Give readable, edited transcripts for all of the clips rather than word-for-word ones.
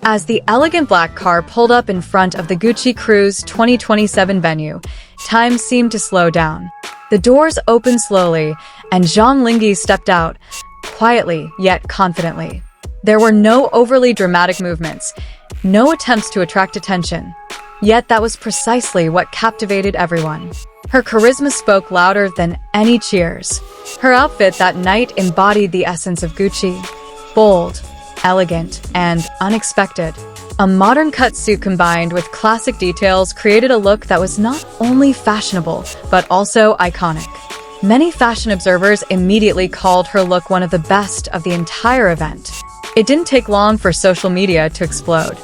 As the elegant black car pulled up in front of the Gucci Cruise 2027 venue, time seemed to slow down. The doors opened slowly, and Zhang Linghe stepped out, quietly yet confidently. There were no overly dramatic movements, no attempts to attract attention. Yet that was precisely what captivated everyone. Her charisma spoke louder than any cheers. Her outfit that night embodied the essence of Gucci: bold, elegant, and unexpected. A modern cut suit combined with classic details created a look that was not only fashionable, but also iconic. Many fashion observers immediately called her look one of the best of the entire event. It didn't take long for social media to explode.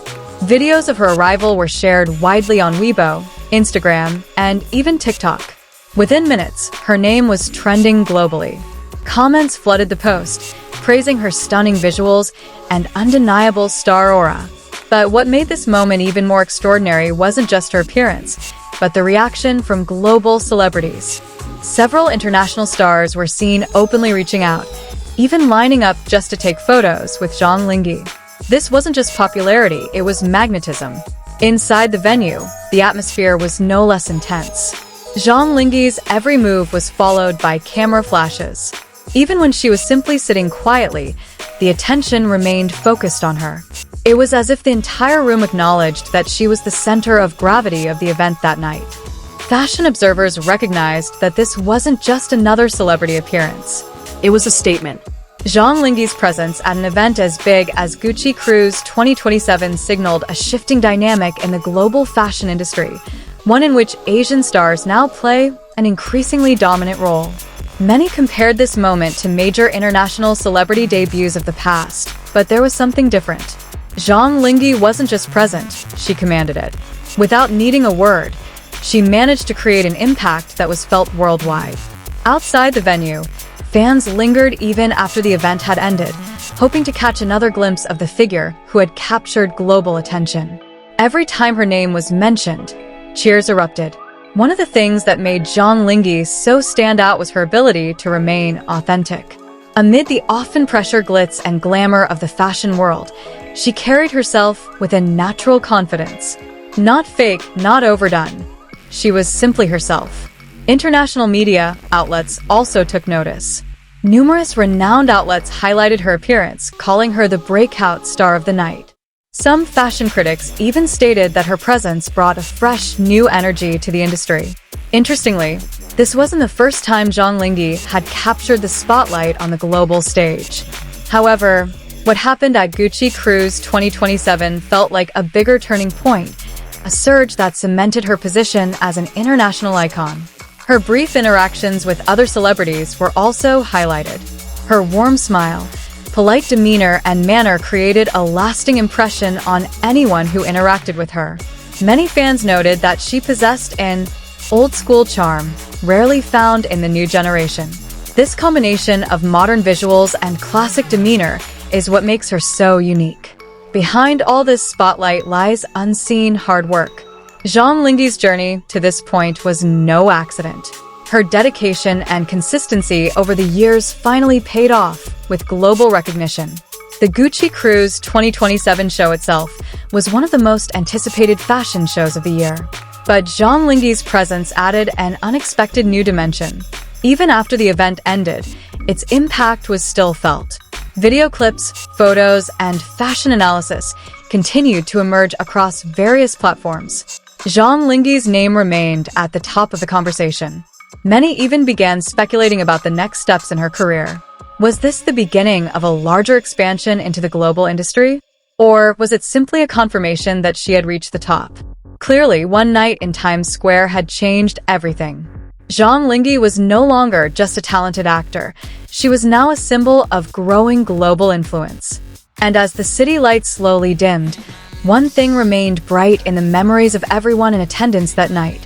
Videos of her arrival were shared widely on Weibo, Instagram, and even TikTok. Within minutes, her name was trending globally. Comments flooded the post, praising her stunning visuals and undeniable star aura. But what made this moment even more extraordinary wasn't just her appearance, but the reaction from global celebrities. Several international stars were seen openly reaching out, even lining up just to take photos with Zhang Linghe. This wasn't just popularity, it was magnetism. Inside the venue, the atmosphere was no less intense. Zhang Linghe's every move was followed by camera flashes. Even when she was simply sitting quietly, the attention remained focused on her. It was as if the entire room acknowledged that she was the center of gravity of the event that night. Fashion observers recognized that this wasn't just another celebrity appearance. It was a statement. Zhang Linghe's presence at an event as big as Gucci Cruise 2027 signaled a shifting dynamic in the global fashion industry, one in which Asian stars now play an increasingly dominant role. Many compared this moment to major international celebrity debuts of the past, but there was something different. Zhang Linghe wasn't just present, she commanded it. Without needing a word, she managed to create an impact that was felt worldwide. Outside the venue, fans lingered even after the event had ended, hoping to catch another glimpse of the figure who had captured global attention. Every time her name was mentioned, cheers erupted. One of the things that made Zhang Linghe so stand out was her ability to remain authentic. Amid the often pressure, glitz, and glamour of the fashion world, she carried herself with a natural confidence. Not fake, not overdone. She was simply herself. International media outlets also took notice. Numerous renowned outlets highlighted her appearance, calling her the breakout star of the night. Some fashion critics even stated that her presence brought a fresh, new energy to the industry. Interestingly, this wasn't the first time Zhang Linghe had captured the spotlight on the global stage. However, what happened at Gucci Cruise 2027 felt like a bigger turning point, a surge that cemented her position as an international icon. Her brief interactions with other celebrities were also highlighted. Her warm smile, polite demeanor, and manner created a lasting impression on anyone who interacted with her. Many fans noted that she possessed an old-school charm, rarely found in the new generation. This combination of modern visuals and classic demeanor is what makes her so unique. Behind all this spotlight lies unseen hard work. Zhang Linghe's journey to this point was no accident. Her dedication and consistency over the years finally paid off with global recognition. The Gucci Cruise 2027 show itself was one of the most anticipated fashion shows of the year. But Zhang Linghe's presence added an unexpected new dimension. Even after the event ended, its impact was still felt. Video clips, photos, and fashion analysis continued to emerge across various platforms. Zhang Linghe's name remained at the top of the conversation. Many even began speculating about the next steps in her career. Was this the beginning of a larger expansion into the global industry? Or was it simply a confirmation that she had reached the top? Clearly, one night in Times Square had changed everything. Zhang Linghe was no longer just a talented actor. She was now a symbol of growing global influence. And as the city lights slowly dimmed, one thing remained bright in the memories of everyone in attendance that night.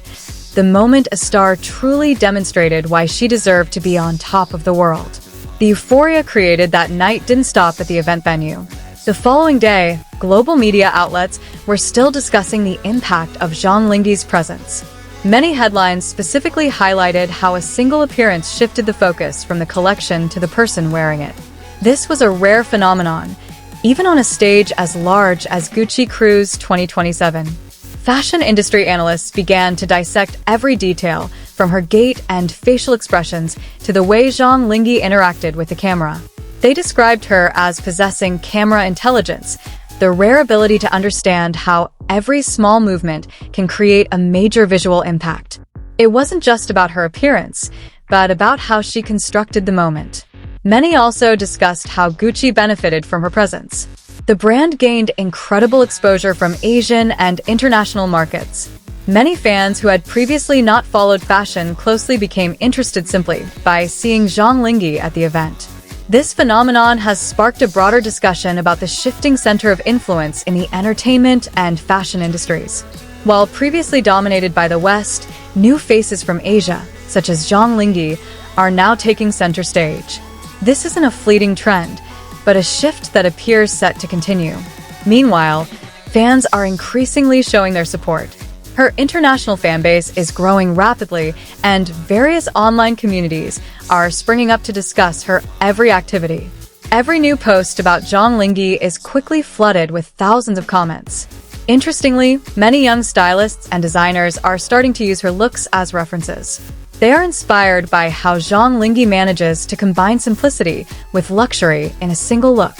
The moment a star truly demonstrated why she deserved to be on top of the world. The euphoria created that night didn't stop at the event venue. The following day, global media outlets were still discussing the impact of Zhang Linghe's presence. Many headlines specifically highlighted how a single appearance shifted the focus from the collection to the person wearing it. This was a rare phenomenon, even on a stage as large as Gucci Cruise 2027. Fashion industry analysts began to dissect every detail, from her gait and facial expressions to the way Zhang Linghe interacted with the camera. They described her as possessing camera intelligence, the rare ability to understand how every small movement can create a major visual impact. It wasn't just about her appearance, but about how she constructed the moment. Many also discussed how Gucci benefited from her presence. The brand gained incredible exposure from Asian and international markets. Many fans who had previously not followed fashion closely became interested simply by seeing Zhang Linghe at the event. This phenomenon has sparked a broader discussion about the shifting center of influence in the entertainment and fashion industries. While previously dominated by the West, new faces from Asia, such as Zhang Linghe, are now taking center stage. This isn't a fleeting trend, but a shift that appears set to continue. Meanwhile, fans are increasingly showing their support. Her international fanbase is growing rapidly, and various online communities are springing up to discuss her every activity. Every new post about Zhang Linghe is quickly flooded with thousands of comments. Interestingly, many young stylists and designers are starting to use her looks as references. They are inspired by how Zhang Linghe manages to combine simplicity with luxury in a single look.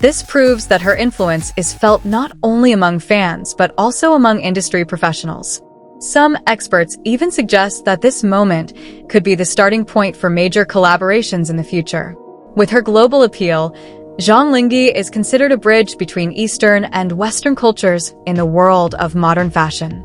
This proves that her influence is felt not only among fans but also among industry professionals. Some experts even suggest that this moment could be the starting point for major collaborations in the future. With her global appeal, Zhang Linghe is considered a bridge between Eastern and Western cultures in the world of modern fashion.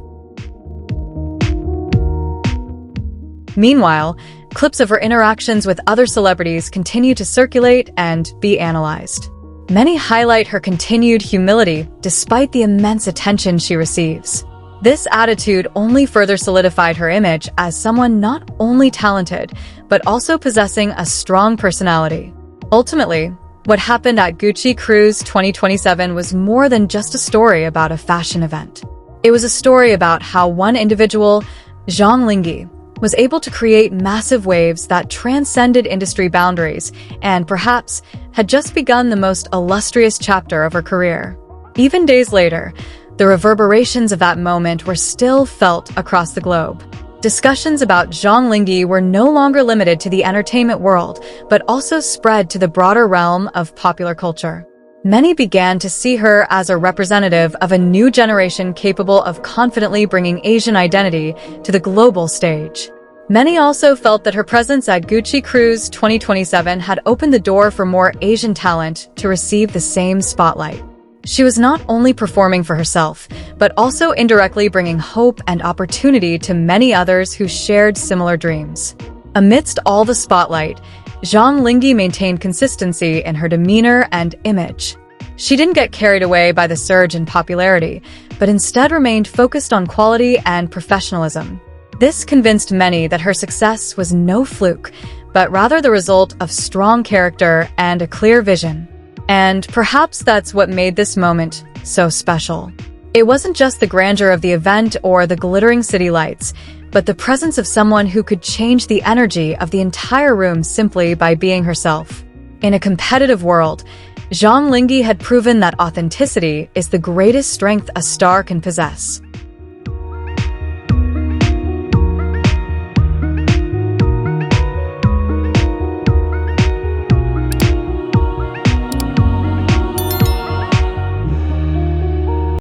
Meanwhile, clips of her interactions with other celebrities continue to circulate and be analyzed. Many highlight her continued humility despite the immense attention she receives. This attitude only further solidified her image as someone not only talented, but also possessing a strong personality. Ultimately, what happened at Gucci Cruise 2027 was more than just a story about a fashion event. It was a story about how one individual, Zhang Linghe, was able to create massive waves that transcended industry boundaries and perhaps had just begun the most illustrious chapter of her career. Even days later, the reverberations of that moment were still felt across the globe. Discussions about Zhang Linghe were no longer limited to the entertainment world, but also spread to the broader realm of popular culture. Many began to see her as a representative of a new generation capable of confidently bringing Asian identity to the global stage. Many also felt that her presence at Gucci Cruise 2027 had opened the door for more Asian talent to receive the same spotlight. She was not only performing for herself, but also indirectly bringing hope and opportunity to many others who shared similar dreams. Amidst all the spotlight, Zhang Linghe maintained consistency in her demeanor and image. She didn't get carried away by the surge in popularity, but instead remained focused on quality and professionalism. This convinced many that her success was no fluke, but rather the result of strong character and a clear vision. And perhaps that's what made this moment so special. It wasn't just the grandeur of the event or the glittering city lights, but the presence of someone who could change the energy of the entire room simply by being herself. In a competitive world, Zhang Linghe had proven that authenticity is the greatest strength a star can possess.